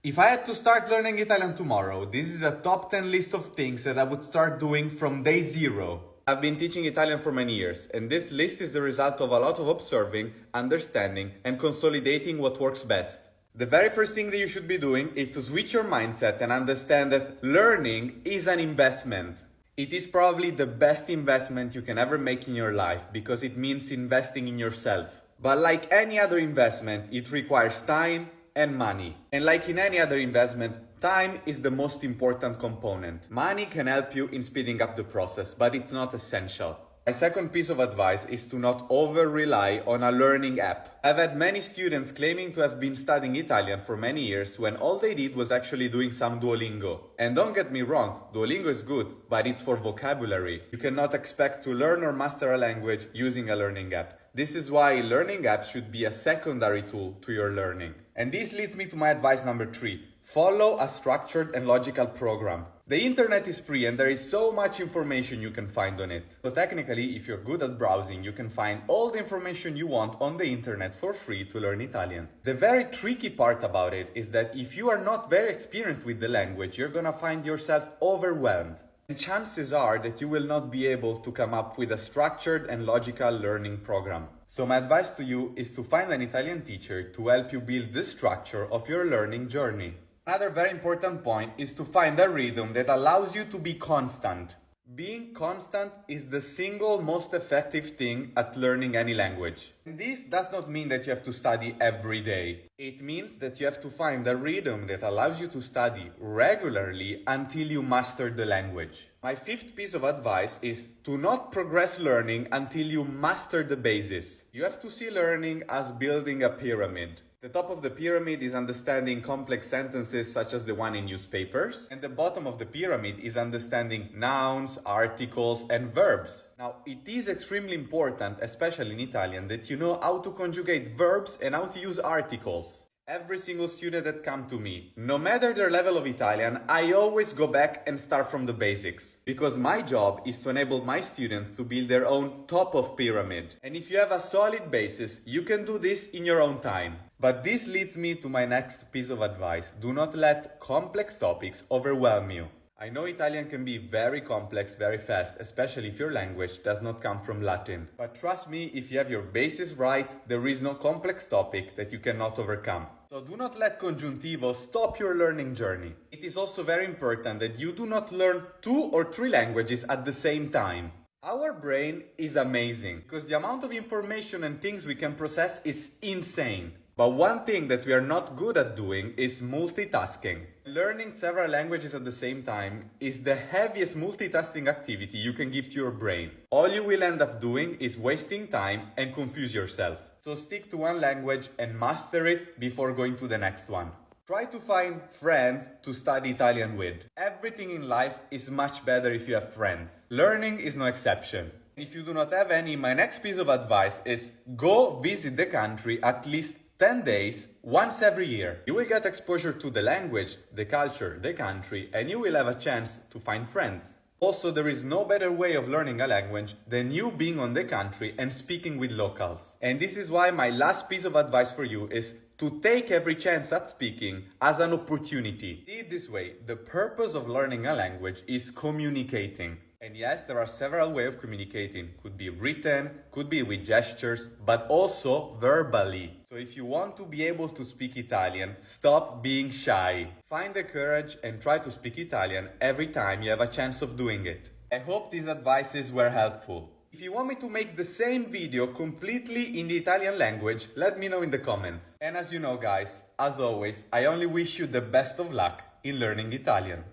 If I had to start learning Italian tomorrow, this is a top 10 list of things that I would start doing from day zero. I've been teaching Italian for many years, and this list is the result of a lot of observing, understanding, and consolidating what works best. The very first thing that you should be doing is to switch your mindset and understand that learning is an investment. It is probably the best investment you can ever make in your life because it means investing in yourself. But like any other investment, it requires time and money. And like in any other investment, time is the most important component. Money can help you in speeding up the process, but it's not essential. My second piece of advice is to not over-rely on a learning app. I've had many students claiming to have been studying Italian for many years when all they did was actually doing some Duolingo. And don't get me wrong, Duolingo is good, but it's for vocabulary. You cannot expect to learn or master a language using a learning app. This is why learning apps should be a secondary tool to your learning. And this leads me to my advice number 3. Follow a structured and logical program. The internet is free and there is so much information you can find on it. So technically, if you're good at browsing, you can find all the information you want on the internet for free to learn Italian. The very tricky part about it is that if you are not very experienced with the language, you're gonna find yourself overwhelmed. And chances are that you will not be able to come up with a structured and logical learning program. So my advice to you is to find an Italian teacher to help you build the structure of your learning journey. Another very important point is to find a rhythm that allows you to be constant. Being constant is the single most effective thing at learning any language. And this does not mean that you have to study every day. It means that you have to find a rhythm that allows you to study regularly until you master the language. My fifth piece of advice is to not progress learning until you master the basis. You have to see learning as building a pyramid. The top of the pyramid is understanding complex sentences such as the one in newspapers, and the bottom of the pyramid is understanding nouns, articles, and verbs. Now, it is extremely important, especially in Italian, that you know how to conjugate verbs and how to use articles. Every single student that comes to me, no matter their level of Italian, I always go back and start from the basics. Because my job is to enable my students to build their own top of pyramid. And if you have a solid basis, you can do this in your own time. But this leads me to my next piece of advice. Do not let complex topics overwhelm you. I know Italian can be very complex very fast, especially if your language does not come from Latin. But trust me, if you have your basis right, there is no complex topic that you cannot overcome. So do not let congiuntivo stop your learning journey. It is also very important that you do not learn 2 or 3 languages at the same time. Our brain is amazing because the amount of information and things we can process is insane. But one thing that we are not good at doing is multitasking. Learning several languages at the same time is the heaviest multitasking activity you can give to your brain. All you will end up doing is wasting time and confuse yourself. So stick to one language and master it before going to the next one. Try to find friends to study Italian with. Everything in life is much better if you have friends. Learning is no exception. If you do not have any, my next piece of advice is go visit the country at least 10 days, once every year. You will get exposure to the language, the culture, the country, and you will have a chance to find friends. Also, there is no better way of learning a language than you being on the country and speaking with locals. And this is why my last piece of advice for you is to take every chance at speaking as an opportunity. See it this way, the purpose of learning a language is communicating. And yes, there are several ways of communicating. Could be written, could be with gestures, but also verbally. So if you want to be able to speak Italian, stop being shy. Find the courage and try to speak Italian every time you have a chance of doing it. I hope these advices were helpful. If you want me to make the same video completely in the Italian language, let me know in the comments. And as you know guys, as always, I only wish you the best of luck in learning Italian.